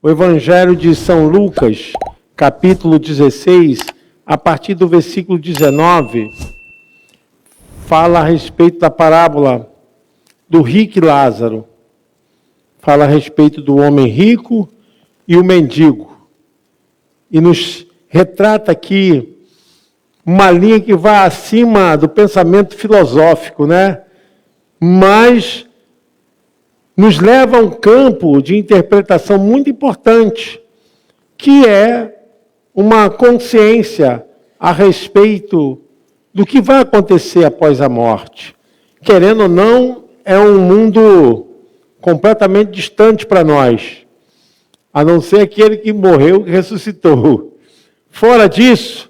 O Evangelho de São Lucas, capítulo 16, a partir do versículo 19, fala a respeito da parábola do rico e Lázaro. Fala a respeito do homem rico e o mendigo. E nos retrata aqui uma linha que vai acima do pensamento filosófico, né? Mas nos leva a um campo de interpretação muito importante, que é uma consciência a respeito do que vai acontecer após a morte. Querendo ou não, é um mundo completamente distante para nós, a não ser aquele que morreu e ressuscitou. Fora disso,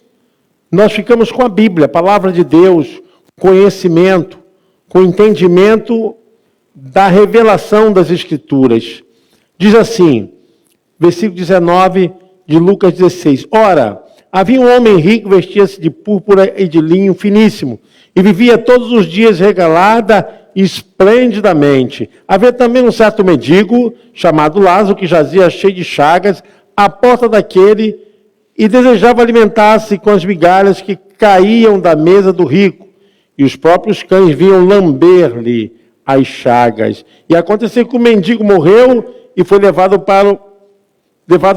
nós ficamos com a Bíblia, a palavra de Deus, conhecimento, com entendimento da revelação das Escrituras. Diz assim, versículo 19 de Lucas 16. Ora, havia um homem rico, vestia-se de púrpura e de linho finíssimo, e vivia todos os dias regalada esplendidamente. Havia também um certo mendigo, chamado Lázaro, que jazia cheio de chagas, à porta daquele, e desejava alimentar-se com as migalhas que caíam da mesa do rico, e os próprios cães vinham lamber-lhe as chagas. E aconteceu que o mendigo morreu e foi levado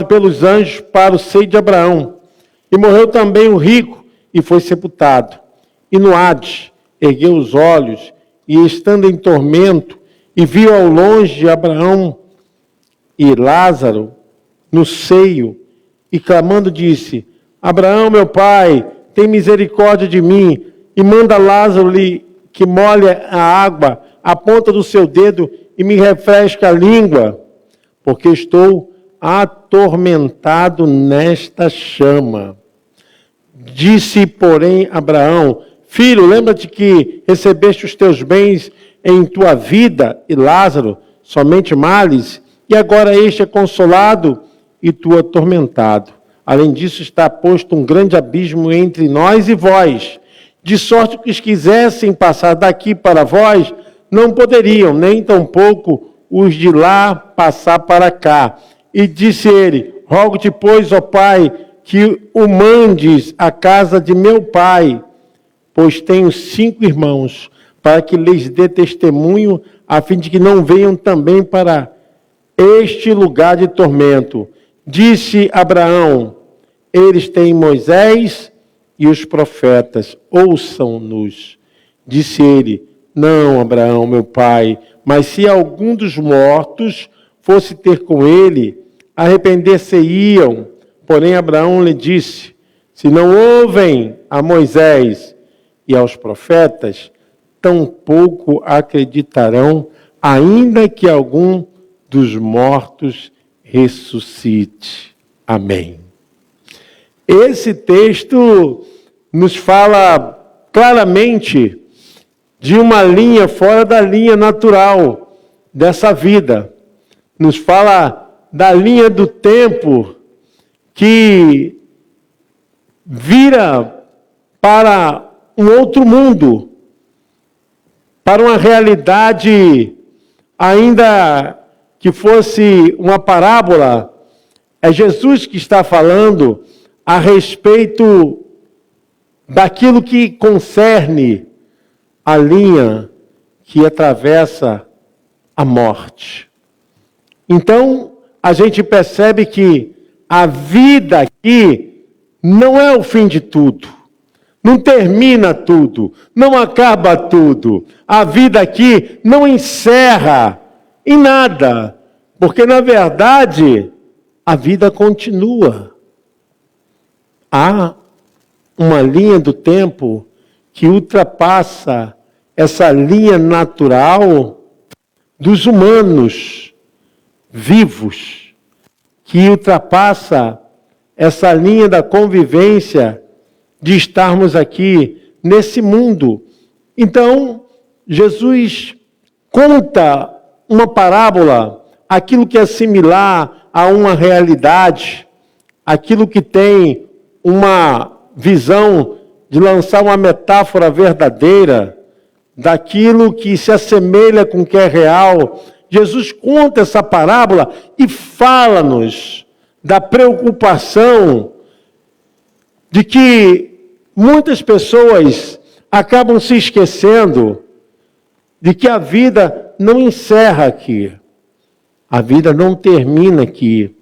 pelos anjos para o seio de Abraão. E morreu também o rico e foi sepultado. E no Hades ergueu os olhos e, estando em tormento, e viu ao longe Abraão e Lázaro no seio, e clamando disse: Abraão, meu pai, tem misericórdia de mim, e manda Lázaro-lhe que molhe a água a ponta do seu dedo e me refresca a língua, porque estou atormentado nesta chama. Disse, porém, Abraão: Filho, lembra-te que recebeste os teus bens em tua vida, e Lázaro somente males, e agora este é consolado e tu atormentado. Além disso, está posto um grande abismo entre nós e vós, de sorte que os quisessem passar daqui para vós, não poderiam, nem tampouco os de lá passar para cá. E disse ele: Rogo-te, pois, ó Pai, que o mandes à casa de meu pai, pois tenho 5 irmãos, para que lhes dê testemunho, a fim de que não venham também para este lugar de tormento. Disse Abraão: Eles têm Moisés e os profetas, ouçam-nos. Disse ele: Não, Abraão, meu pai, mas se algum dos mortos fosse ter com ele, arrepender-se-iam. Porém, Abraão lhe disse: Se não ouvem a Moisés e aos profetas, tampouco acreditarão, ainda que algum dos mortos ressuscite. Amém. Esse texto nos fala claramente de uma linha fora da linha natural dessa vida. Nos fala da linha do tempo que vira para um outro mundo, para uma realidade, ainda que fosse uma parábola. É Jesus que está falando a respeito daquilo que concerne a linha que atravessa a morte. Então, a gente percebe que a vida aqui não é o fim de tudo. Não termina tudo, não acaba tudo. A vida aqui não encerra em nada, porque, na verdade, a vida continua. Há uma linha do tempo que ultrapassa essa linha natural dos humanos vivos, que ultrapassa essa linha da convivência de estarmos aqui nesse mundo. Então, Jesus conta uma parábola, aquilo que é similar a uma realidade, aquilo que tem uma visão de lançar uma metáfora verdadeira daquilo que se assemelha com o que é real, Jesus conta essa parábola e fala-nos da preocupação de que muitas pessoas acabam se esquecendo de que a vida não encerra aqui. A vida não termina aqui.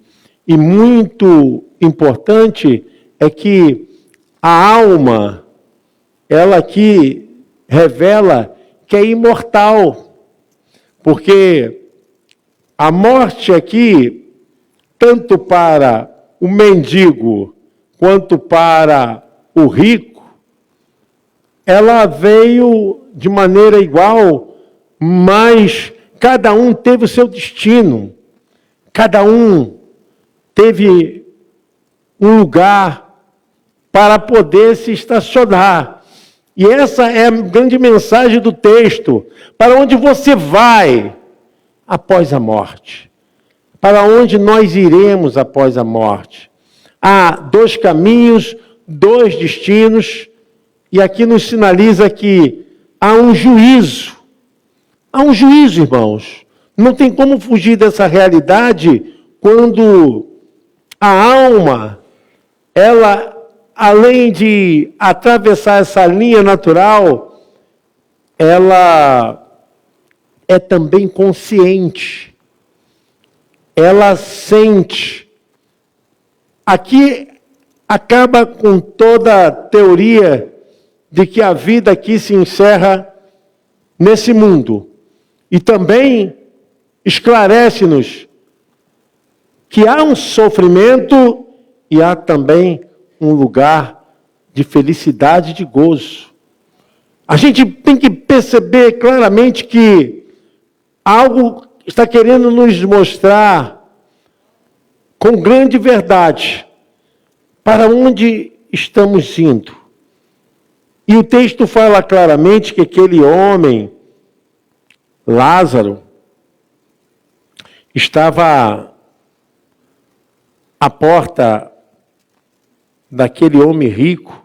E muito importante é que a alma, ela aqui revela que é imortal. Porque a morte aqui, tanto para o mendigo quanto para o rico, ela veio de maneira igual, mas cada um teve o seu destino. Cada um teve um lugar para poder se estacionar. E essa é a grande mensagem do texto. Para onde você vai após a morte? Para onde nós iremos após a morte? Há dois caminhos, dois destinos, e aqui nos sinaliza que há um juízo. Há um juízo, irmãos. Não tem como fugir dessa realidade quando a alma, ela, além de atravessar essa linha natural, ela é também consciente. Ela sente. Aqui acaba com toda a teoria de que a vida aqui se encerra nesse mundo. E também esclarece-nos que há um sofrimento e há também um lugar de felicidade e de gozo. A gente tem que perceber claramente que algo está querendo nos mostrar com grande verdade para onde estamos indo. E o texto fala claramente que aquele homem, Lázaro, estava à porta daquele homem rico,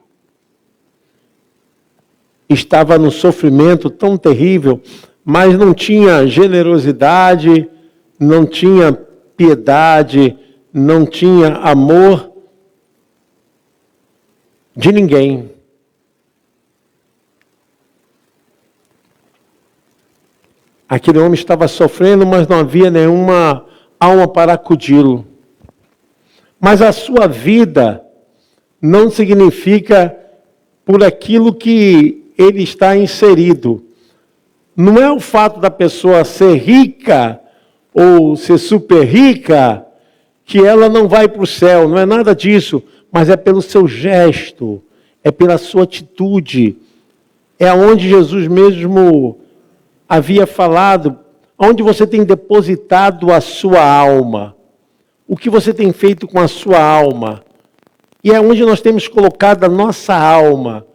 estava num sofrimento tão terrível, mas não tinha generosidade, não tinha piedade, não tinha amor de ninguém. Aquele homem estava sofrendo, mas não havia nenhuma alma para acudi-lo. Mas a sua vida não significa por aquilo que ele está inserido. Não é o fato da pessoa ser rica ou ser super rica que ela não vai para o céu. Não é nada disso, mas é pelo seu gesto, é pela sua atitude. É onde Jesus mesmo havia falado, onde você tem depositado a sua alma. O que você tem feito com a sua alma? E é onde nós temos colocado a nossa alma.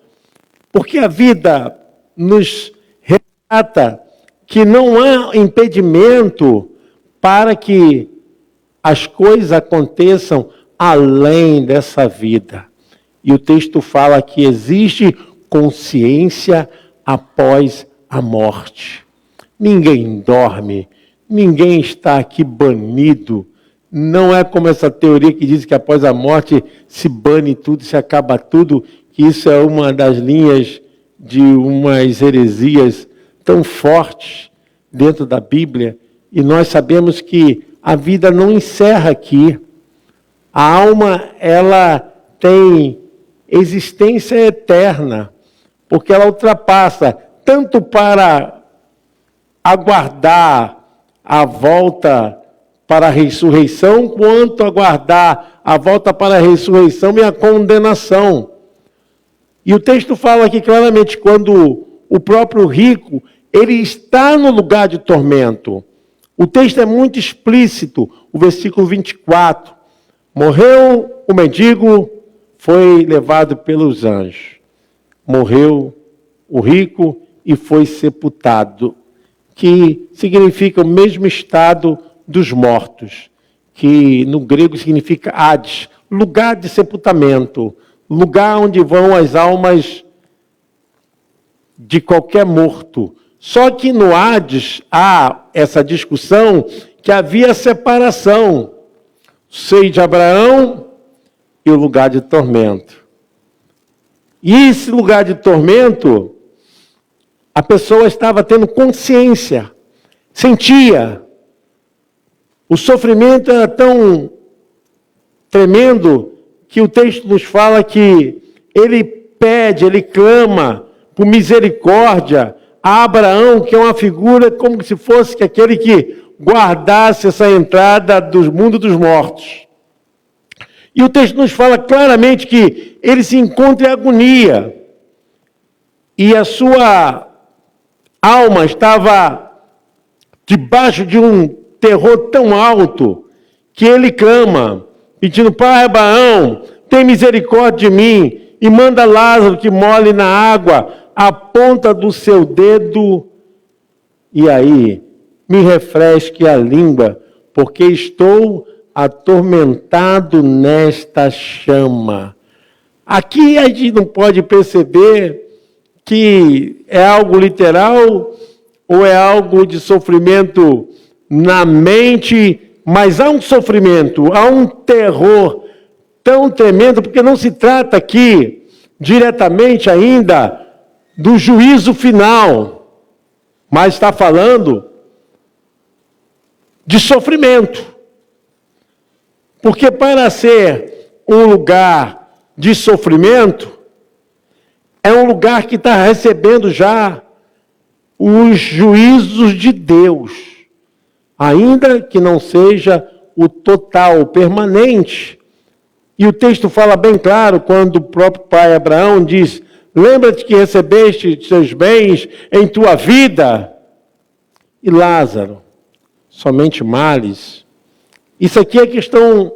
Porque a vida nos relata que não há impedimento para que as coisas aconteçam além dessa vida. E o texto fala que existe consciência após a morte. Ninguém dorme, ninguém está aqui banido. Não é como essa teoria que diz que após a morte se bane tudo, se acaba tudo, que isso é uma das linhas de umas heresias tão fortes dentro da Bíblia. E nós sabemos que a vida não encerra aqui. A alma, ela tem existência eterna, porque ela ultrapassa tanto para aguardar a volta para a ressurreição, quanto aguardar a volta para a ressurreição e a condenação. E o texto fala aqui claramente, quando o próprio rico, ele está no lugar de tormento. O texto é muito explícito, o versículo 24. Morreu o mendigo, foi levado pelos anjos. Morreu o rico e foi sepultado, que significa o mesmo estado dos mortos, que no grego significa Hades, lugar de sepultamento, lugar onde vão as almas de qualquer morto, Só que no Hades há essa discussão que havia separação. O seio de Abraão e o lugar de tormento. E esse lugar de tormento, a pessoa estava tendo consciência, sentia. O sofrimento era tão tremendo que o texto nos fala que ele pede, ele clama por misericórdia a Abraão, que é uma figura como se fosse aquele que guardasse essa entrada do mundo dos mortos. E o texto nos fala claramente que ele se encontra em agonia. E a sua alma estava debaixo de um terror tão alto que ele clama, pedindo: Pai Abraão, tem misericórdia de mim e manda Lázaro que molhe na água a ponta do seu dedo e aí me refresque a língua, porque estou atormentado nesta chama. Aqui a gente não pode perceber que é algo literal ou é algo de sofrimento na mente, mas há um sofrimento, há um terror tão tremendo, porque não se trata aqui diretamente ainda do juízo final, mas está falando de sofrimento. Porque para ser um lugar de sofrimento, é um lugar que está recebendo já os juízos de Deus, ainda que não seja o total, o permanente. E o texto fala bem claro, quando o próprio pai Abraão diz: lembra-te que recebeste teus bens em tua vida, e Lázaro, somente males. Isso aqui é questão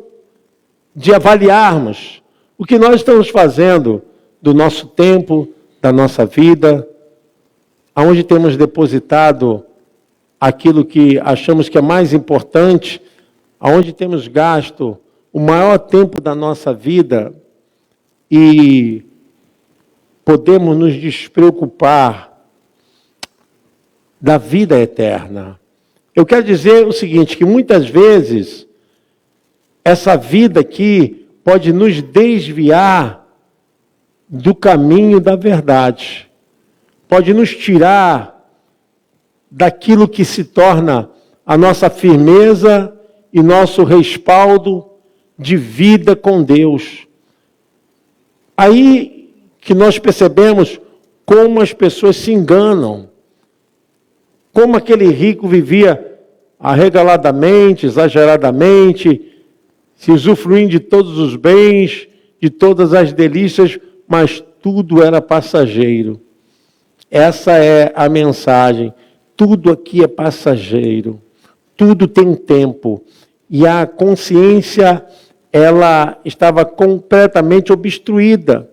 de avaliarmos o que nós estamos fazendo do nosso tempo, da nossa vida, aonde temos depositado aquilo que achamos que é mais importante, aonde temos gasto o maior tempo da nossa vida e podemos nos despreocupar da vida eterna. Eu quero dizer o seguinte, que muitas vezes essa vida aqui pode nos desviar do caminho da verdade. Pode nos tirar daquilo que se torna a nossa firmeza e nosso respaldo de vida com Deus. Aí que nós percebemos como as pessoas se enganam. Como aquele rico vivia arregaladamente, exageradamente, se usufruindo de todos os bens, de todas as delícias, mas tudo era passageiro. Essa é a mensagem. Tudo aqui é passageiro. Tudo tem tempo. E a consciência, ela estava completamente obstruída.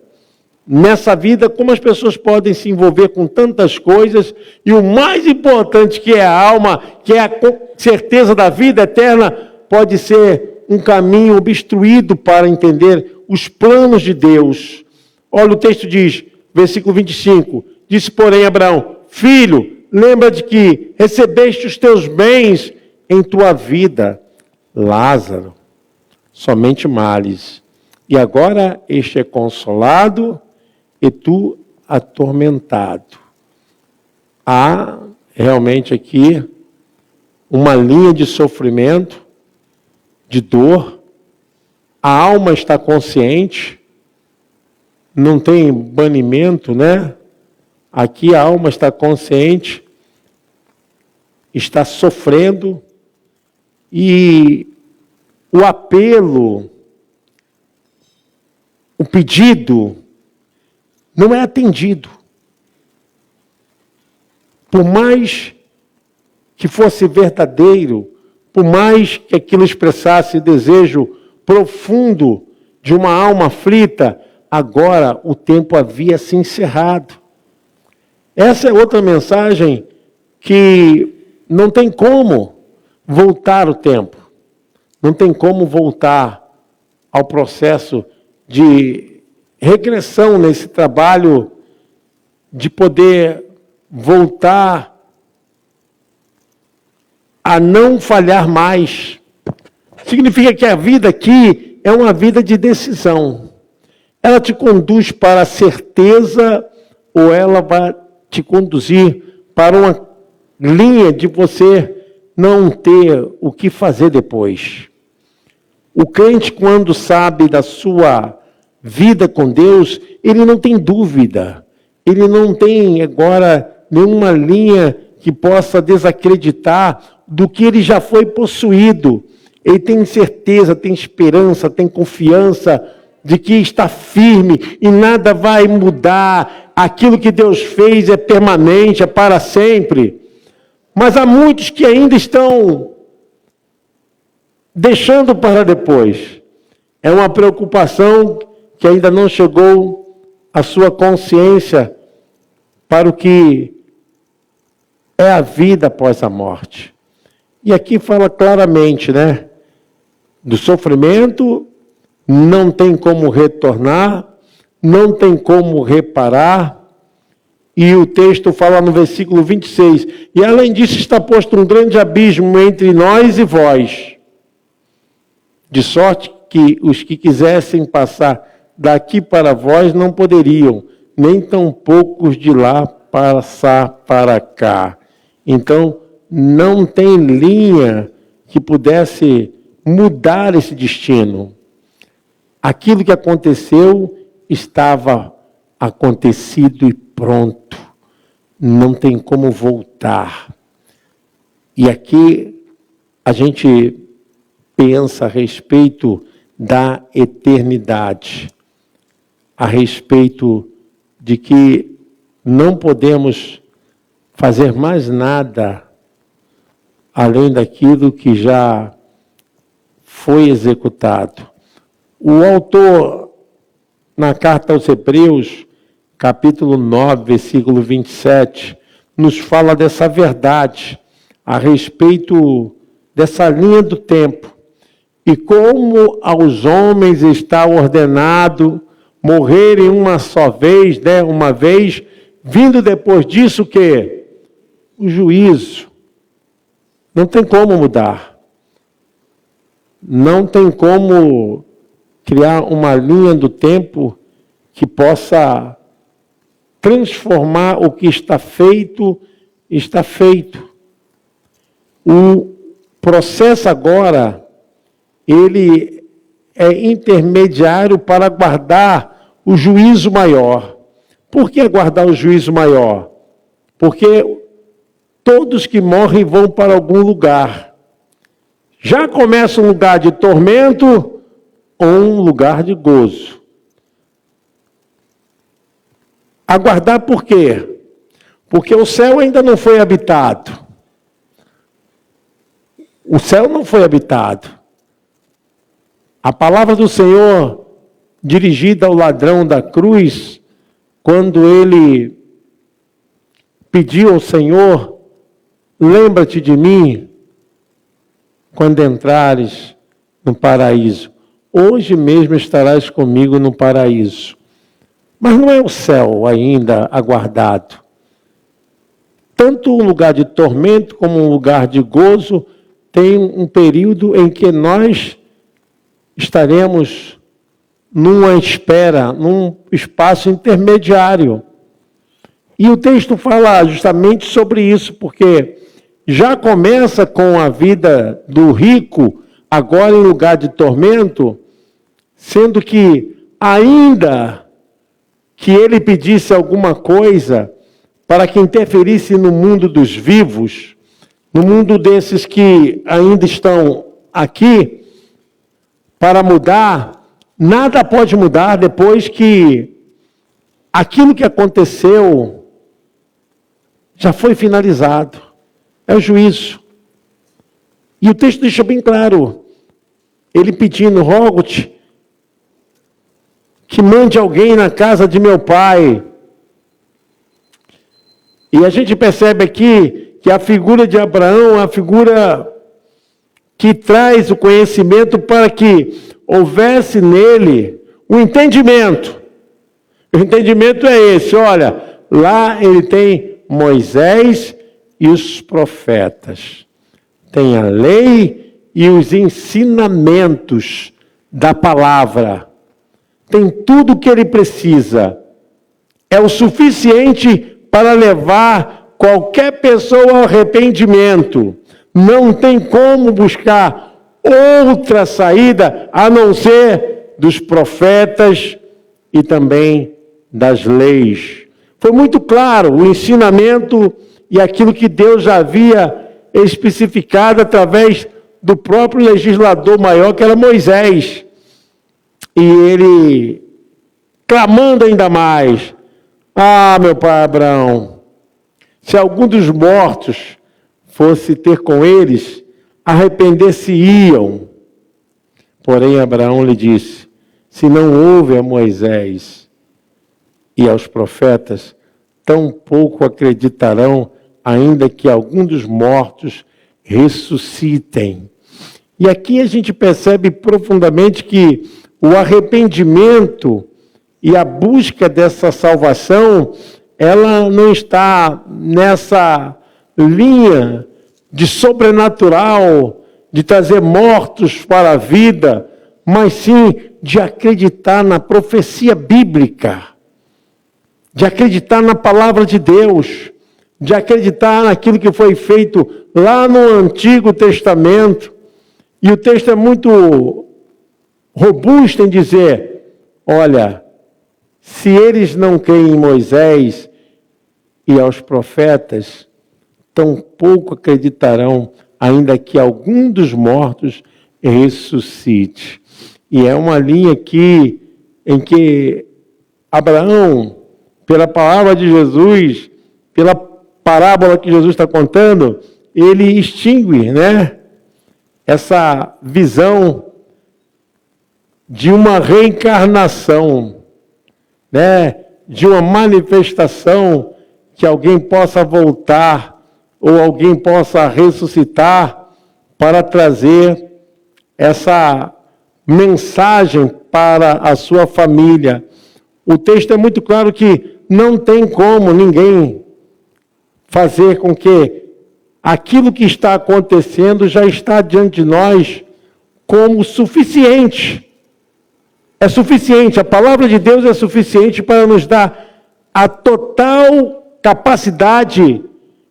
Nessa vida, como as pessoas podem se envolver com tantas coisas, e o mais importante, que é a alma, que é a certeza da vida eterna, pode ser um caminho obstruído para entender os planos de Deus. Olha, o texto diz, versículo 25, disse, porém, Abraão, filho, lembra de que recebeste os teus bens em tua vida, Lázaro, somente males, e agora este é consolado, e tu atormentado. Há realmente aqui uma linha de sofrimento, de dor, a alma está consciente, não tem banimento, né? Aqui a alma está consciente, está sofrendo, e o apelo, o pedido, não é atendido. Por mais que fosse verdadeiro, por mais que aquilo expressasse desejo profundo de uma alma aflita, agora o tempo havia se encerrado. Essa é outra mensagem que não tem como voltar o tempo. Não tem como voltar ao processo de regressão nesse trabalho de poder voltar a não falhar mais. Significa que a vida aqui é uma vida de decisão. Ela te conduz para a certeza ou ela vai te conduzir para uma linha de você não ter o que fazer depois. O crente, quando sabe da sua vida com Deus, ele não tem dúvida. Ele não tem agora nenhuma linha que possa desacreditar do que ele já foi possuído. Ele tem certeza, tem esperança, tem confiança de que está firme e nada vai mudar. Aquilo que Deus fez é permanente, é para sempre. Mas há muitos que ainda estão deixando para depois. É uma preocupação que ainda não chegou à sua consciência para o que é a vida após a morte. E aqui fala claramente, né? Do sofrimento, não tem como retornar, não tem como reparar. E o texto fala no versículo 26, e além disso está posto um grande abismo entre nós e vós, de sorte que os que quisessem passar daqui para vós não poderiam, nem tampouco os de lá passar para cá. Então, não tem linha que pudesse mudar esse destino. Aquilo que aconteceu estava acontecido e pronto. Não tem como voltar. E aqui a gente pensa a respeito da eternidade, a respeito de que não podemos fazer mais nada além daquilo que já foi executado. O autor, na carta aos Hebreus, capítulo 9, versículo 27, nos fala dessa verdade a respeito dessa linha do tempo. E como aos homens está ordenado morrerem uma só vez, né? Uma vez, vindo depois disso o quê? O juízo. Não tem como mudar. Não tem como criar uma linha do tempo que possa transformar o que está feito, está feito. O processo agora, ele é intermediário para aguardar o juízo maior. Por que aguardar o juízo maior? Porque todos que morrem vão para algum lugar. Já começa um lugar de tormento ou um lugar de gozo. Aguardar por quê? Porque o céu ainda não foi habitado. O céu não foi habitado. A palavra do Senhor, dirigida ao ladrão da cruz, quando ele pediu ao Senhor, lembra-te de mim quando entrares no paraíso. Hoje mesmo estarás comigo no paraíso. Mas não é o céu ainda aguardado. Tanto um lugar de tormento como um lugar de gozo tem um período em que nós estaremos numa espera, num espaço intermediário. E o texto fala justamente sobre isso, porque já começa com a vida do rico, agora em lugar de tormento, sendo que ainda que ele pedisse alguma coisa para que interferisse no mundo dos vivos, no mundo desses que ainda estão aqui, para mudar, nada pode mudar depois que aquilo que aconteceu já foi finalizado. É o juízo. E o texto deixa bem claro, ele pedindo, rogo-te, que mande alguém na casa de meu pai. E a gente percebe aqui que a figura de Abraão é a figura que traz o conhecimento para que houvesse nele o entendimento. O entendimento é esse, olha, lá ele tem Moisés e os profetas. tem a lei e os ensinamentos da palavra. Tem tudo o que ele precisa. É o suficiente para levar qualquer pessoa ao arrependimento. Não tem como buscar outra saída a não ser dos profetas e também das leis. Foi muito claro o ensinamento e aquilo que Deus já havia especificado através do próprio legislador maior, que era Moisés. E ele, clamando ainda mais: ah, meu pai Abraão, se algum dos mortos fosse ter com eles, arrepender-se-iam. Porém, Abraão lhe disse: se não houve a Moisés e aos profetas, tampouco acreditarão, ainda que algum dos mortos ressuscitem. E aqui a gente percebe profundamente que o arrependimento e a busca dessa salvação, ela não está nessa linha de sobrenatural, de trazer mortos para a vida, mas sim de acreditar na profecia bíblica, de acreditar na palavra de Deus, de acreditar naquilo que foi feito lá no Antigo Testamento. E o texto é muito robusto em dizer: olha, se eles não creem em Moisés e aos profetas, tampouco acreditarão, ainda que algum dos mortos ressuscite. E é uma linha aqui em que Abraão, pela palavra de Jesus, pela parábola que Jesus está contando, ele extingue, essa visão de uma reencarnação, de uma manifestação que alguém possa voltar ou alguém possa ressuscitar para trazer essa mensagem para a sua família. O texto é muito claro que não tem como ninguém fazer com que aquilo que está acontecendo já está diante de nós como suficiente. É suficiente, a palavra de Deus é suficiente para nos dar a total capacidade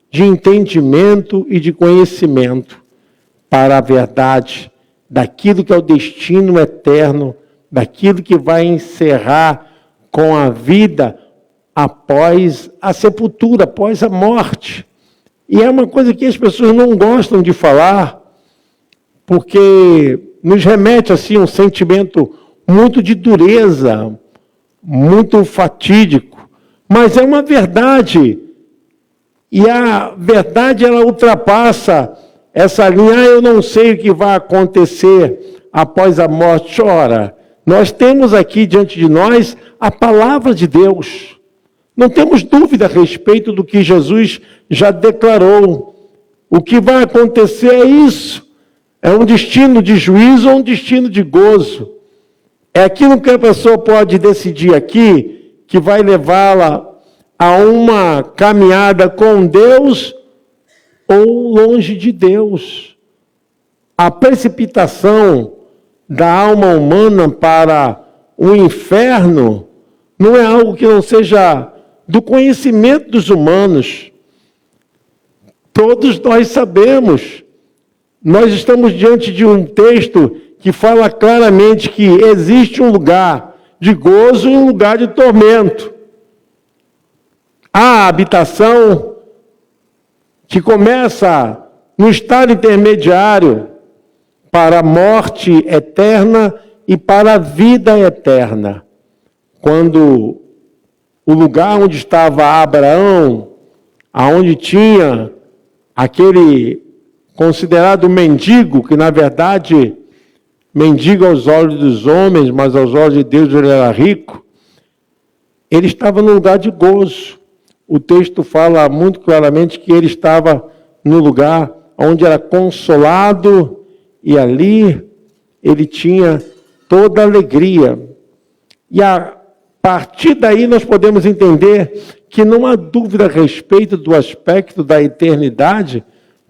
de entendimento e de conhecimento para a verdade daquilo que é o destino eterno, daquilo que vai encerrar com a vida após a sepultura, após a morte. E é uma coisa que as pessoas não gostam de falar, porque nos remete assim um sentimento muito de dureza, muito fatídico, mas é uma verdade. E a verdade, ela ultrapassa essa linha: eu não sei o que vai acontecer após a morte. Ora, nós temos aqui diante de nós a palavra de Deus. Não temos dúvida a respeito do que Jesus já declarou. O que vai acontecer é isso. É um destino de juízo ou um destino de gozo. É aquilo que a pessoa pode decidir aqui, que vai levá-la a uma caminhada com Deus ou longe de Deus. A precipitação da alma humana para o inferno não é algo que não seja do conhecimento dos humanos. Todos nós sabemos. Nós estamos diante de um texto que fala claramente que existe um lugar de gozo e um lugar de tormento. Há habitação que começa no estado intermediário para a morte eterna e para a vida eterna. Quando o lugar onde estava Abraão, aonde tinha aquele considerado mendigo, que na verdade, mendigo aos olhos dos homens, mas aos olhos de Deus ele era rico, ele estava no lugar de gozo. O texto fala muito claramente que ele estava no lugar onde era consolado e ali ele tinha toda a alegria. E a partir daí nós podemos entender que não há dúvida a respeito do aspecto da eternidade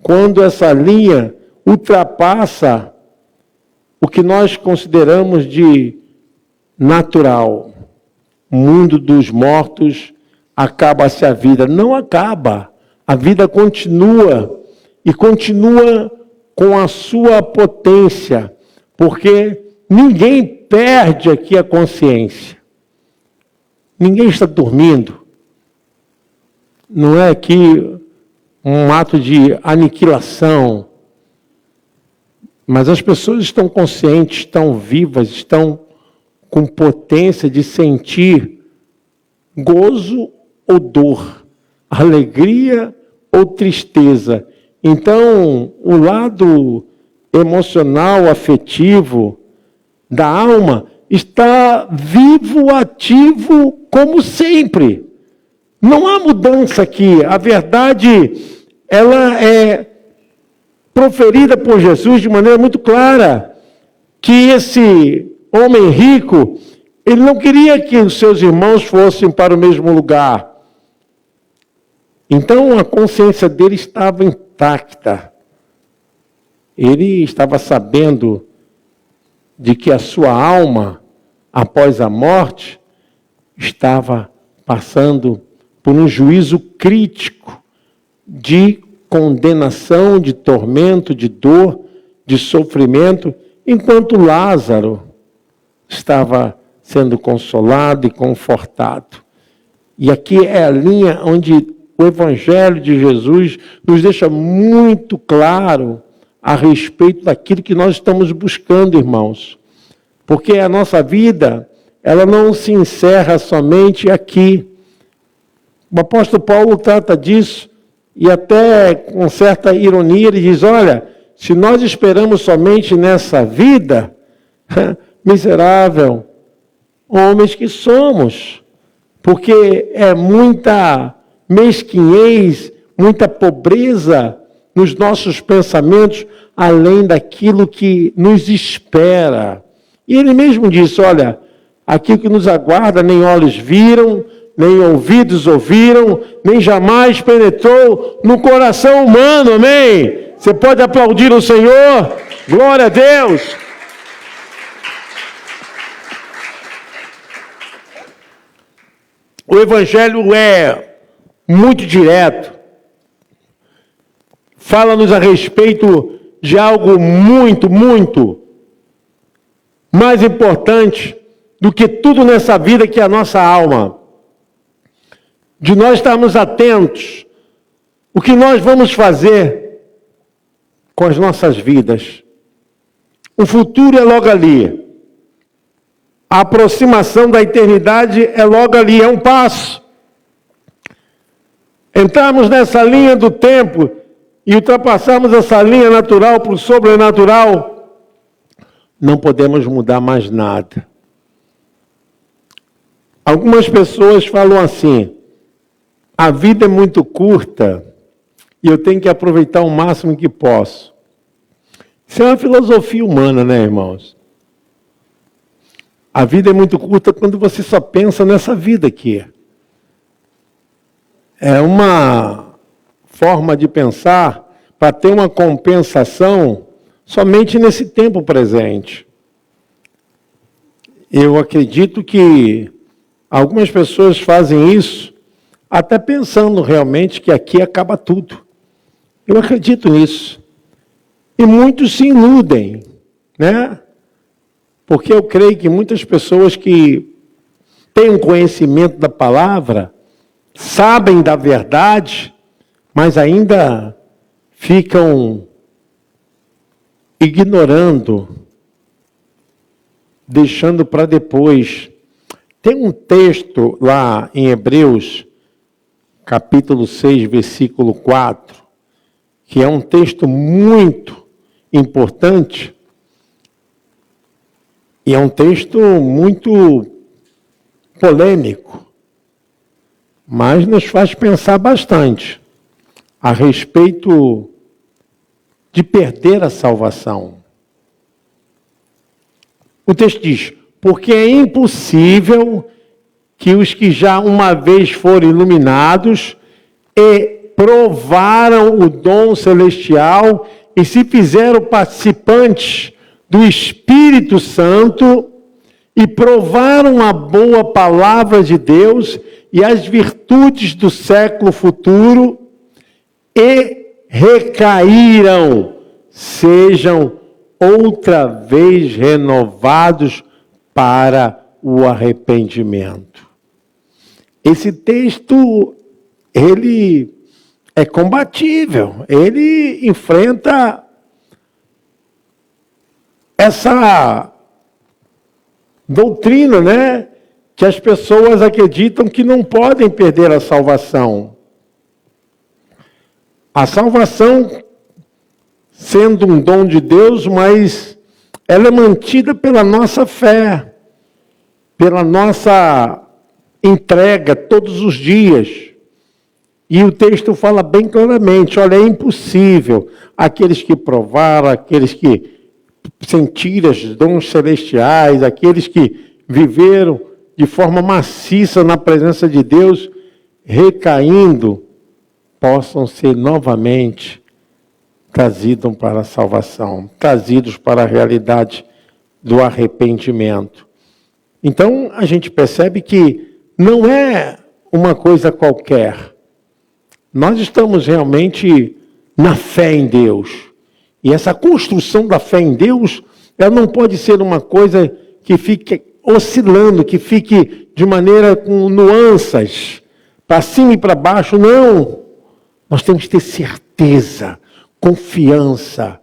quando essa linha ultrapassa o que nós consideramos de natural. O mundo dos mortos, acaba-se a vida. Não acaba. A vida continua. E continua com a sua potência. Porque ninguém perde aqui a consciência. Ninguém está dormindo. Não é aqui um ato de aniquilação. Mas as pessoas estão conscientes, estão vivas, estão com potência de sentir gozo ou dor, alegria ou tristeza. Então, o lado emocional, afetivo da alma está vivo, ativo, como sempre. Não há mudança aqui. A verdade, ela é proferida por Jesus de maneira muito clara, que esse homem rico, ele não queria que os seus irmãos fossem para o mesmo lugar. Então a consciência dele estava intacta. Ele estava sabendo de que a sua alma, após a morte, estava passando por um juízo crítico de condenação, de tormento, de dor, de sofrimento, enquanto Lázaro estava sendo consolado e confortado. E aqui é a linha onde o Evangelho de Jesus nos deixa muito claro a respeito daquilo que nós estamos buscando, irmãos. Porque a nossa vida, ela não se encerra somente aqui. O apóstolo Paulo trata disso, e até com certa ironia ele diz, olha, se nós esperamos somente nessa vida, miserável, homens que somos, porque é muita mesquinhez, muita pobreza nos nossos pensamentos, além daquilo que nos espera. E ele mesmo disse, olha, aquilo que nos aguarda nem olhos viram, nem ouvidos ouviram, nem jamais penetrou no coração humano, amém? Você pode aplaudir o Senhor? Glória a Deus! O Evangelho é muito direto. Fala-nos a respeito de algo muito, muito mais importante do que tudo nessa vida, que é a nossa alma. De nós estarmos atentos. O que nós vamos fazer com as nossas vidas. O futuro é logo ali. A aproximação da eternidade é logo ali, é um passo. Entrarmos nessa linha do tempo e ultrapassarmos essa linha natural para o sobrenatural, não podemos mudar mais nada. Algumas pessoas falam assim, a vida é muito curta e eu tenho que aproveitar o máximo que posso. Isso é uma filosofia humana, né, irmãos? A vida é muito curta quando você só pensa nessa vida aqui. É uma forma de pensar para ter uma compensação somente nesse tempo presente. Eu acredito que algumas pessoas fazem isso até pensando realmente que aqui acaba tudo. Eu acredito nisso. E muitos se iludem, né? Porque eu creio que muitas pessoas que têm um conhecimento da palavra, sabem da verdade, mas ainda ficam ignorando, deixando para depois. Tem um texto lá em Hebreus, capítulo 6, versículo 4, que é um texto muito importante, e é um texto muito polêmico, mas nos faz pensar bastante a respeito de perder a salvação. O texto diz, porque é impossível que os que já uma vez foram iluminados e provaram o dom celestial e se fizeram participantes do Espírito Santo e provaram a boa palavra de Deus e as virtudes do século futuro e recaíram, sejam outra vez renovados para o arrependimento. Esse texto, ele é combatível, ele enfrenta essa doutrina, né? Que as pessoas acreditam que não podem perder a salvação. A salvação sendo um dom de Deus, mas ela é mantida pela nossa fé, pela nossa entrega todos os dias. E o texto fala bem claramente, olha, é impossível. Aqueles que provaram, aqueles que sentiram os dons celestiais, aqueles que viveram de forma maciça na presença de Deus, recaindo, possam ser novamente trazidos para a salvação, trazidos para a realidade do arrependimento. Então, a gente percebe que não é uma coisa qualquer. Nós estamos realmente na fé em Deus. E essa construção da fé em Deus, ela não pode ser uma coisa que fique oscilando, que fique de maneira com nuances, para cima e para baixo. Não! Nós temos que ter certeza, confiança.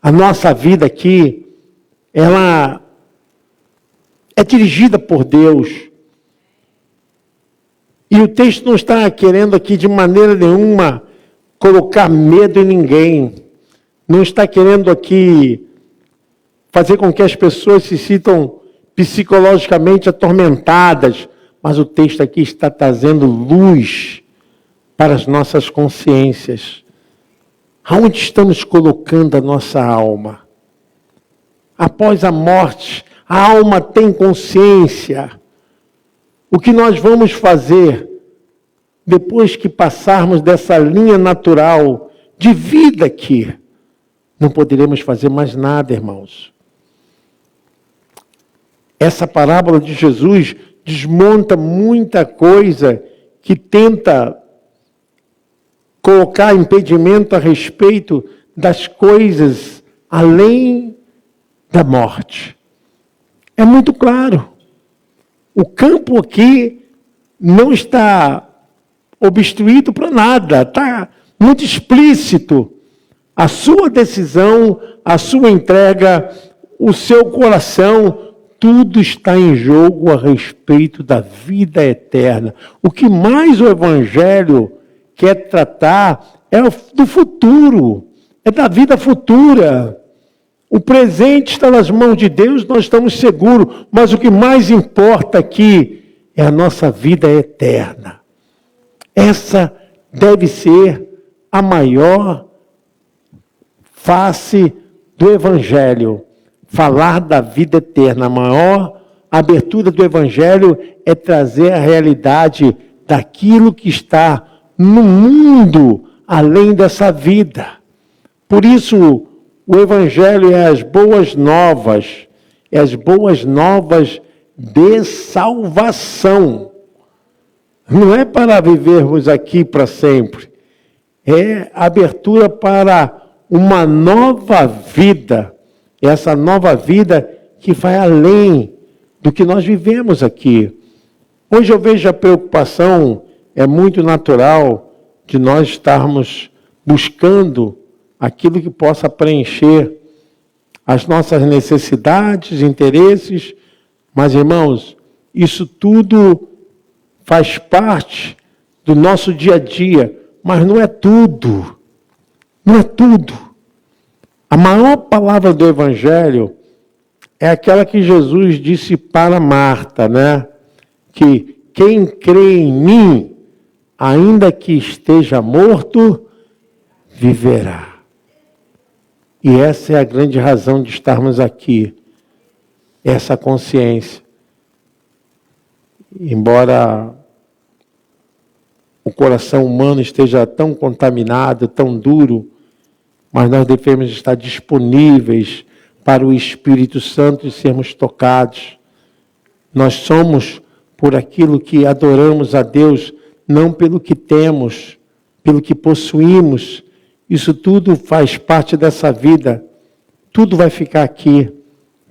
A nossa vida aqui, ela é dirigida por Deus. E o texto não está querendo aqui de maneira nenhuma colocar medo em ninguém. Não está querendo aqui fazer com que as pessoas se sintam psicologicamente atormentadas. Mas o texto aqui está trazendo luz para as nossas consciências. Aonde estamos colocando a nossa alma? Após a morte, a alma tem consciência. O que nós vamos fazer depois que passarmos dessa linha natural de vida aqui? Não poderemos fazer mais nada, irmãos. Essa parábola de Jesus desmonta muita coisa que tenta colocar impedimento a respeito das coisas além da morte. É muito claro. O campo aqui não está obstruído para nada, está muito explícito. A sua decisão, a sua entrega, o seu coração, tudo está em jogo a respeito da vida eterna. O que mais o Evangelho quer tratar é do futuro, é da vida futura. O presente está nas mãos de Deus, nós estamos seguros, mas o que mais importa aqui é a nossa vida eterna. Essa deve ser a maior face do Evangelho. Falar da vida eterna, a maior abertura do Evangelho é trazer a realidade daquilo que está no mundo além dessa vida. Por isso, o Evangelho é as boas novas de salvação. Não é para vivermos aqui para sempre, é abertura para uma nova vida. Essa nova vida que vai além do que nós vivemos aqui. Hoje eu vejo a preocupação, é muito natural de nós estarmos buscando aquilo que possa preencher as nossas necessidades, interesses. Mas, irmãos, isso tudo faz parte do nosso dia a dia, mas não é tudo. Não é tudo. A maior palavra do Evangelho é aquela que Jesus disse para Marta, né? Que quem crê em mim, ainda que esteja morto, viverá. E essa é a grande razão de estarmos aqui. Essa consciência. Embora o coração humano esteja tão contaminado, tão duro, mas nós devemos estar disponíveis para o Espírito Santo e sermos tocados. Nós somos por aquilo que adoramos a Deus, não pelo que temos, pelo que possuímos. Isso tudo faz parte dessa vida. Tudo vai ficar aqui.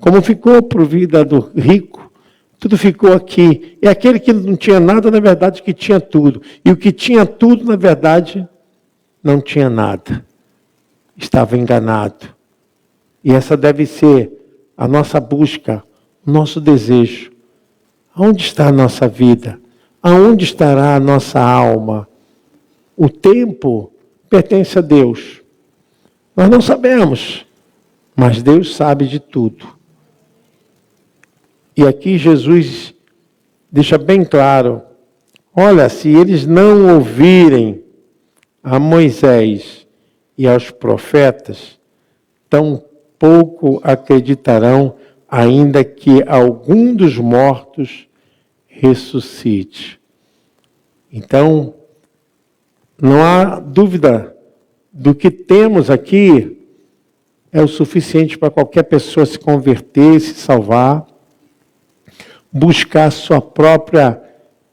Como ficou para a vida do rico, tudo ficou aqui. E aquele que não tinha nada, na verdade, que tinha tudo. E o que tinha tudo, na verdade, não tinha nada. Estava enganado. E essa deve ser a nossa busca, o nosso desejo. Aonde está a nossa vida? Aonde estará a nossa alma? O tempo pertence a Deus. Nós não sabemos, mas Deus sabe de tudo. E aqui Jesus deixa bem claro, olha, se eles não ouvirem a Moisés e aos profetas, tão pouco acreditarão, ainda que algum dos mortos ressuscite. Então, não há dúvida do que temos aqui é o suficiente para qualquer pessoa se converter, se salvar, buscar sua própria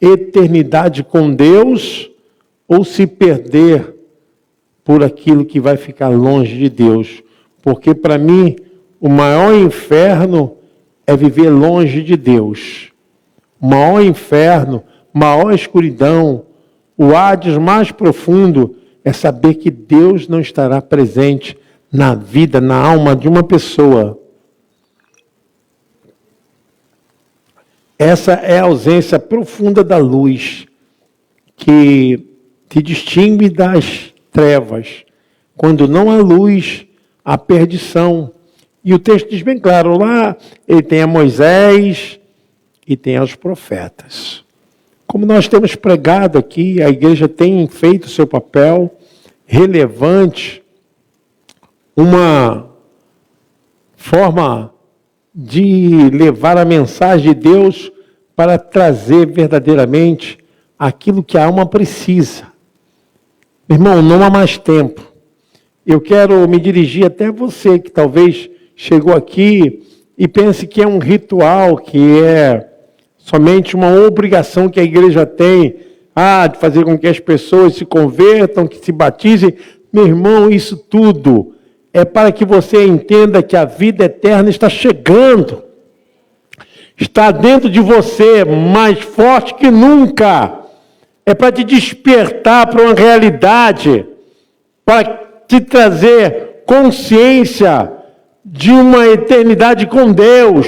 eternidade com Deus ou se perder por aquilo que vai ficar longe de Deus. Porque para mim, o maior inferno é viver longe de Deus. O maior inferno, maior escuridão, o Hades mais profundo é saber que Deus não estará presente na vida, na alma de uma pessoa. Essa é a ausência profunda da luz, que te distingue das trevas. Quando não há luz, há perdição. E o texto diz bem claro, lá ele tem a Moisés e tem aos profetas. Como nós temos pregado aqui, a igreja tem feito o seu papel relevante, uma forma de levar a mensagem de Deus para trazer verdadeiramente aquilo que a alma precisa. Irmão, não há mais tempo. Eu quero me dirigir até você que talvez chegou aqui e pense que é um ritual, que é somente uma obrigação que a igreja tem, de fazer com que as pessoas se convertam, que se batizem. Meu irmão, isso tudo é para que você entenda que a vida eterna está chegando. Está dentro de você, mais forte que nunca. É para te despertar para uma realidade, para te trazer consciência de uma eternidade com Deus.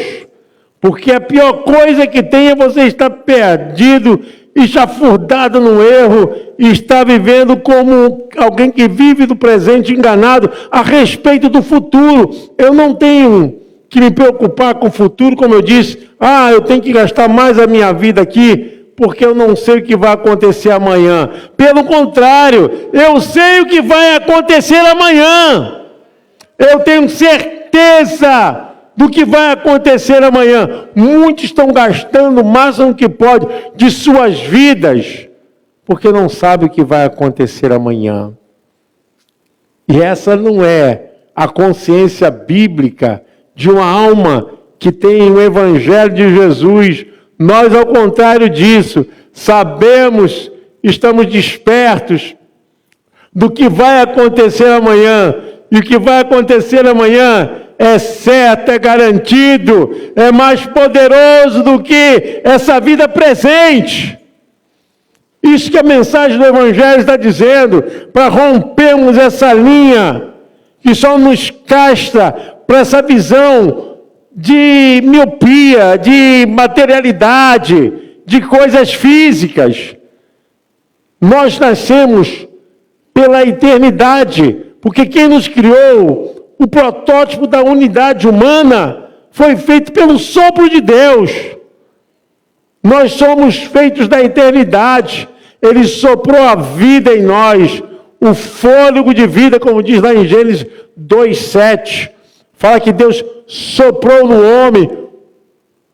Porque a pior coisa que tem é você estar perdido e chafurdado no erro e estar vivendo como alguém que vive do presente enganado a respeito do futuro. Eu não tenho que me preocupar com o futuro, como eu disse, eu tenho que gastar mais a minha vida aqui, porque eu não sei o que vai acontecer amanhã. Pelo contrário, eu sei o que vai acontecer amanhã. Eu tenho certeza do que vai acontecer amanhã. Muitos estão gastando o máximo que pode de suas vidas, porque não sabem o que vai acontecer amanhã. E essa não é a consciência bíblica de uma alma que tem o Evangelho de Jesus. Nós, ao contrário disso, sabemos, estamos despertos do que vai acontecer amanhã. E o que vai acontecer amanhã é certo, é garantido, é mais poderoso do que essa vida presente. Isso que a mensagem do Evangelho está dizendo, para rompermos essa linha que só nos castra para essa visão de miopia, de materialidade, de coisas físicas. Nós nascemos pela eternidade, porque quem nos criou, o protótipo da unidade humana, foi feito pelo sopro de Deus. Nós somos feitos da eternidade. Ele soprou a vida em nós, o fôlego de vida, como diz lá em Gênesis 2:7. Fala que Deus soprou no homem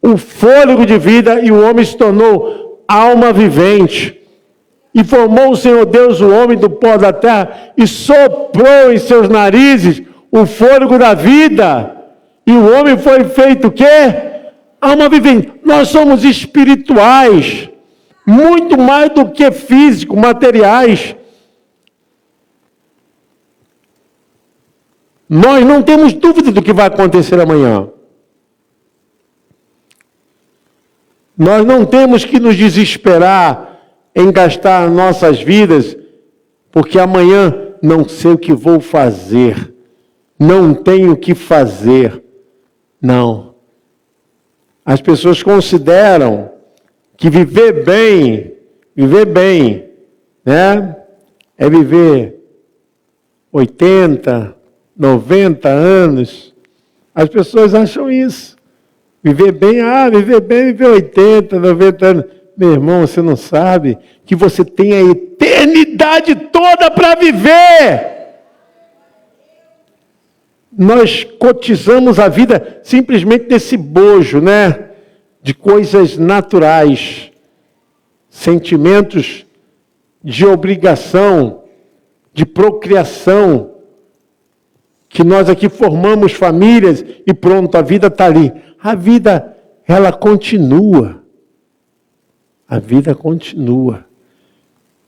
o fôlego de vida e o homem se tornou alma vivente. E formou o Senhor Deus o homem do pó da terra e soprou em seus narizes o fôlego da vida. E o homem foi feito o quê? Alma vivente. Nós somos espirituais, muito mais do que físico, materiais. Nós não temos dúvida do que vai acontecer amanhã. Nós não temos que nos desesperar em gastar nossas vidas, porque amanhã não sei o que vou fazer, não tenho o que fazer. Não. As pessoas consideram que viver bem, né, é viver 80, 90 anos. As pessoas acham isso. Viver bem, viver 80, 90 anos. Meu irmão, você não sabe que você tem a eternidade toda para viver. Nós cotizamos a vida simplesmente nesse bojo, né? De coisas naturais, sentimentos de obrigação, de procriação, que nós aqui formamos famílias e pronto, a vida está ali. A vida, ela continua. A vida continua.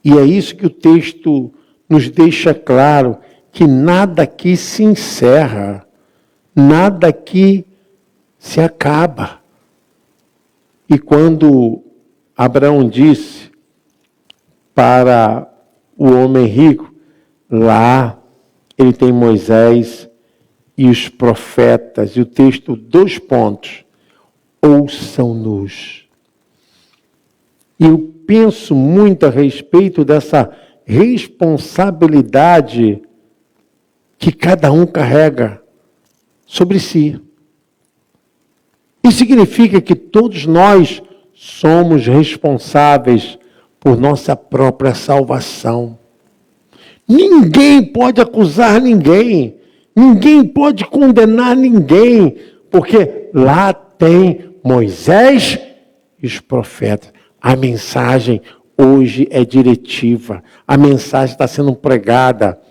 E é isso que o texto nos deixa claro, que nada aqui se encerra, nada aqui se acaba. E quando Abraão disse para o homem rico, lá ele tem Moisés e os profetas, e o texto, 2 pontos, ouçam-nos. E eu penso muito a respeito dessa responsabilidade que cada um carrega sobre si. Isso significa que todos nós somos responsáveis por nossa própria salvação. Ninguém pode acusar ninguém. Ninguém pode condenar ninguém. Porque lá tem Moisés e os profetas. A mensagem hoje é diretiva. A mensagem está sendo pregada.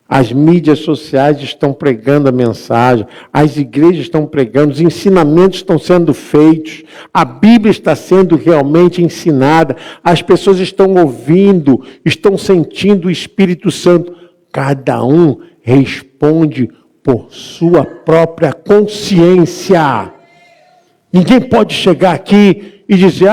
As mídias sociais estão pregando a mensagem. As igrejas estão pregando. Os ensinamentos estão sendo feitos. A Bíblia está sendo realmente ensinada. As pessoas estão ouvindo, estão sentindo o Espírito Santo. Cada um responde por sua própria consciência. Ninguém pode chegar aqui e dizer,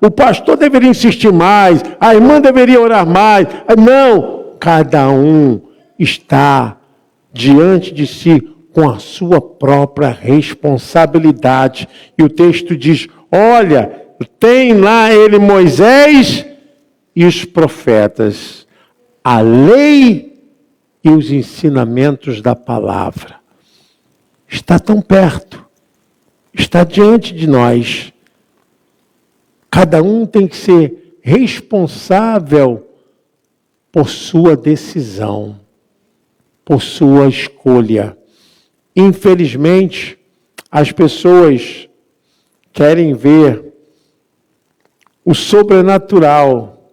o pastor deveria insistir mais, a irmã deveria orar mais. Não, cada um está diante de si com a sua própria responsabilidade. E o texto diz, olha, tem lá ele Moisés e os profetas, a lei e os ensinamentos da palavra. Está tão perto, está diante de nós. Cada um tem que ser responsável por sua decisão, por sua escolha. Infelizmente, as pessoas querem ver o sobrenatural,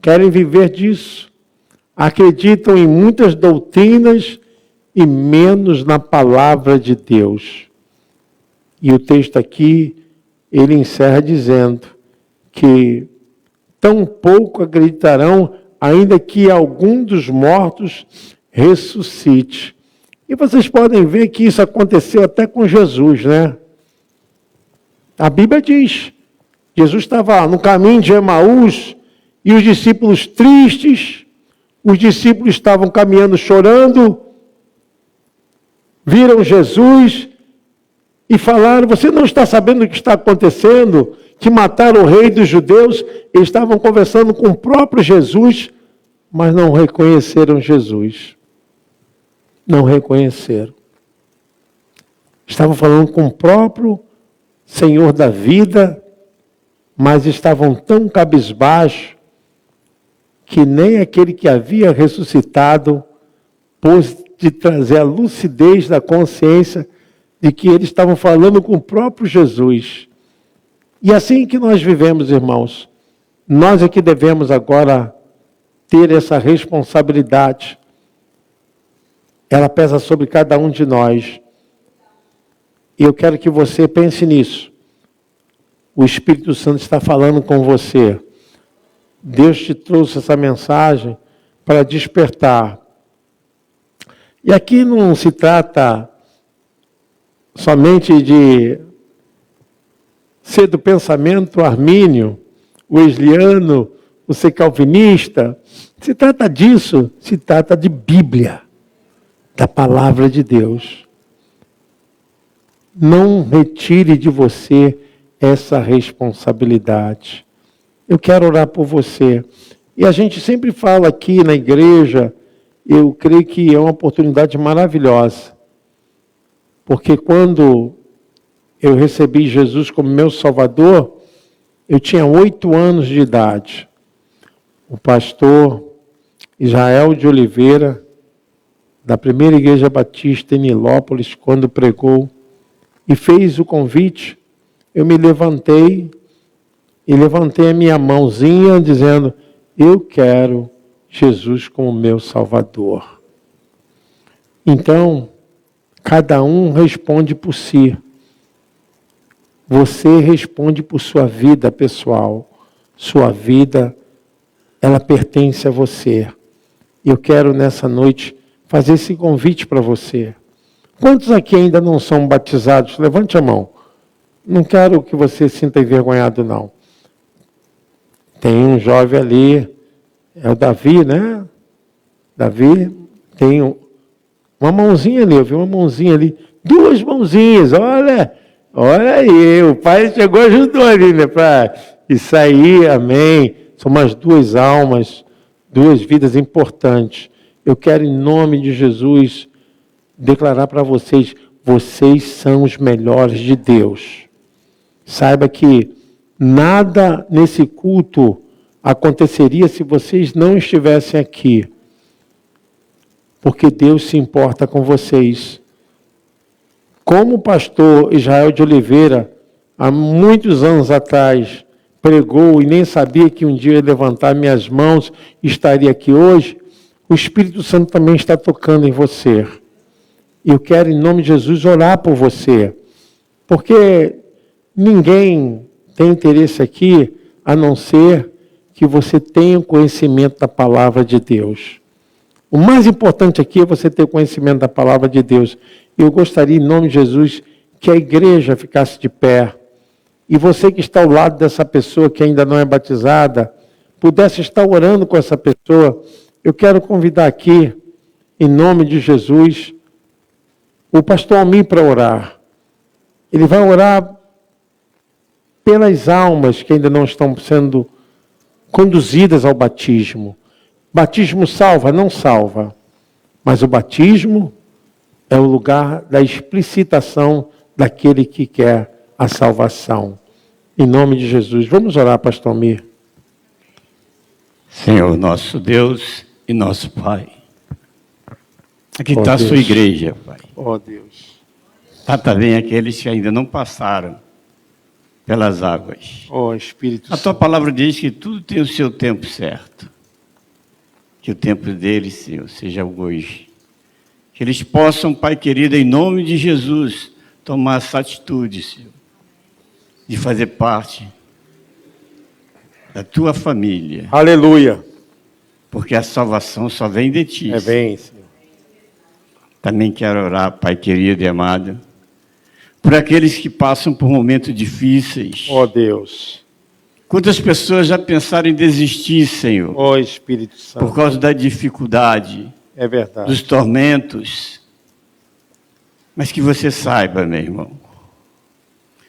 querem viver disso. Acreditam em muitas doutrinas e menos na palavra de Deus. E o texto aqui, ele encerra dizendo que tão pouco acreditarão, ainda que algum dos mortos ressuscite. E vocês podem ver que isso aconteceu até com Jesus, né? A Bíblia diz, Jesus estava no caminho de Emaús e os discípulos tristes, os discípulos estavam caminhando chorando, viram Jesus e falaram, você não está sabendo o que está acontecendo? Que mataram o rei dos judeus? Eles estavam conversando com o próprio Jesus, mas não reconheceram Jesus. Não reconheceram. Estavam falando com o próprio Senhor da vida, mas estavam tão cabisbaixos que nem aquele que havia ressuscitado pôde trazer a lucidez da consciência de que eles estavam falando com o próprio Jesus. E assim que nós vivemos, irmãos, nós é que devemos agora ter essa responsabilidade. Ela pesa sobre cada um de nós. E eu quero que você pense nisso. O Espírito Santo está falando com você. Deus te trouxe essa mensagem para despertar. E aqui não se trata somente de ser do pensamento armínio, wesleyano, o ser calvinista. Se trata disso, se trata de Bíblia, da palavra de Deus. Não retire de você essa responsabilidade. Eu quero orar por você. E a gente sempre fala aqui na igreja, eu creio que é uma oportunidade maravilhosa. Porque quando eu recebi Jesus como meu Salvador, eu tinha 8 anos de idade. O pastor Israel de Oliveira, da primeira igreja batista em Nilópolis, quando pregou e fez o convite, eu me levantei e levantei a minha mãozinha dizendo, eu quero Jesus como meu Salvador. Então, cada um responde por si. Você responde por sua vida pessoal. Sua vida, ela pertence a você. Eu quero nessa noite fazer esse convite para você. Quantos aqui ainda não são batizados? Levante a mão. Não quero que você se sinta envergonhado, não. Tem um jovem ali, é o Davi, né? Davi tem uma mãozinha ali, eu vi uma mãozinha ali. 2 mãozinhas, olha aí, o pai chegou e ajudou ali, né? Para isso aí, amém. São umas 2 almas, 2 vidas importantes. Eu quero, em nome de Jesus, declarar para vocês, vocês são os melhores de Deus. Saiba que nada nesse culto aconteceria se vocês não estivessem aqui. Porque Deus se importa com vocês. Como o pastor Israel de Oliveira, há muitos anos atrás, pregou e nem sabia que um dia eu ia levantar minhas mãos e estaria aqui hoje, o Espírito Santo também está tocando em você. E eu quero, em nome de Jesus, orar por você. Porque ninguém tem interesse aqui, a não ser que você tenha o conhecimento da palavra de Deus. O mais importante aqui é você ter o conhecimento da palavra de Deus. Eu gostaria, em nome de Jesus, que a igreja ficasse de pé. E você que está ao lado dessa pessoa que ainda não é batizada, pudesse estar orando com essa pessoa. Eu quero convidar aqui, em nome de Jesus, o pastor Almir para orar. Ele vai orar pelas almas que ainda não estão sendo conduzidas ao batismo. Batismo salva? Não salva. Mas o batismo é o lugar da explicitação daquele que quer a salvação. Em nome de Jesus. Vamos orar, pastor Almir. Senhor, nosso Deus e nosso Pai. Aqui está a sua igreja, Pai. Oh, Deus. Está também aqueles que ainda não passaram pelas águas. Oh, Espírito A tua palavra diz que tudo tem o seu tempo certo. Que o tempo deles, Senhor, seja hoje. Que eles possam, Pai querido, em nome de Jesus, tomar essa atitude, Senhor, de fazer parte da tua família. Aleluia. Porque a salvação só vem de ti. É bem, Senhor. Também quero orar, Pai querido e amado, por aqueles que passam por momentos difíceis. Oh, Deus. Quantas pessoas já pensaram em desistir, Senhor? Oh, Espírito Santo. Por causa da dificuldade, É verdade. dos tormentos. Mas que você saiba, meu irmão,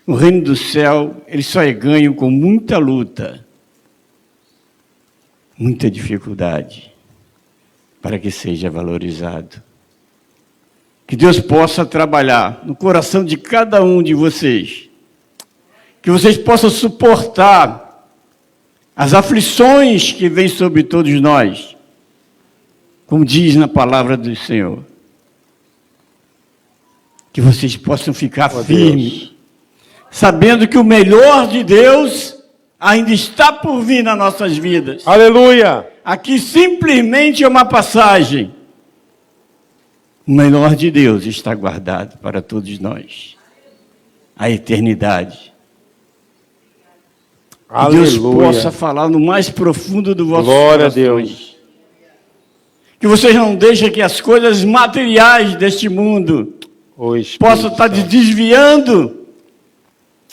o reino do céu, ele só é ganho com muita luta, muita dificuldade, para que seja valorizado. Que Deus possa trabalhar no coração de cada um de vocês. Que vocês possam suportar as aflições que vêm sobre todos nós. Como diz na palavra do Senhor. Que vocês possam ficar firmes. Sabendo que o melhor de Deus ainda está por vir nas nossas vidas. Aleluia. aqui simplesmente é uma passagem. O melhor de Deus está guardado para todos nós. A eternidade. Que Deus possa falar no mais profundo do vosso coração. Glória a Deus. Que vocês não deixem que as coisas materiais deste mundo possam estar desviando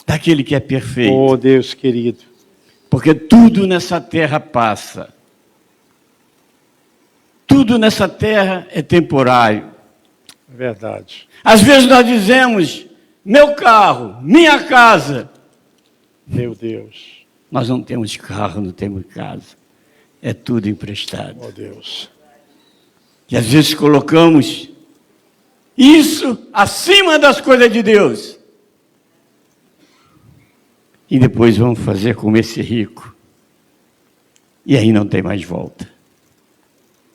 daquele que é perfeito. Oh, Deus querido. Porque tudo nessa terra passa. Tudo nessa terra é temporário. É verdade. Às vezes nós dizemos, meu carro, minha casa. Meu Deus. Nós não temos carro, não temos casa. É tudo emprestado. Oh, Deus. E às vezes colocamos isso acima das coisas de Deus. E depois vamos fazer como esse rico. E aí não tem mais volta.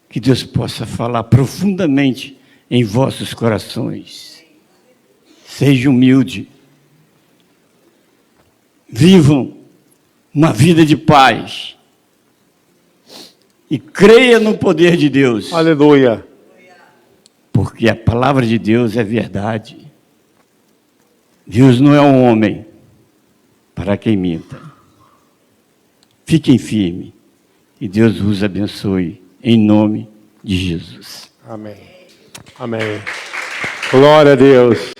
Que Deus possa falar profundamente em vossos corações. Seja humilde. Vivam uma vida de paz. E creia no poder de Deus. Aleluia. Porque a palavra de Deus é verdade. Deus não é um homem para quem minta. Fiquem firmes. E Deus vos abençoe. Em nome de Jesus. Amém. Amém. Glória a Deus.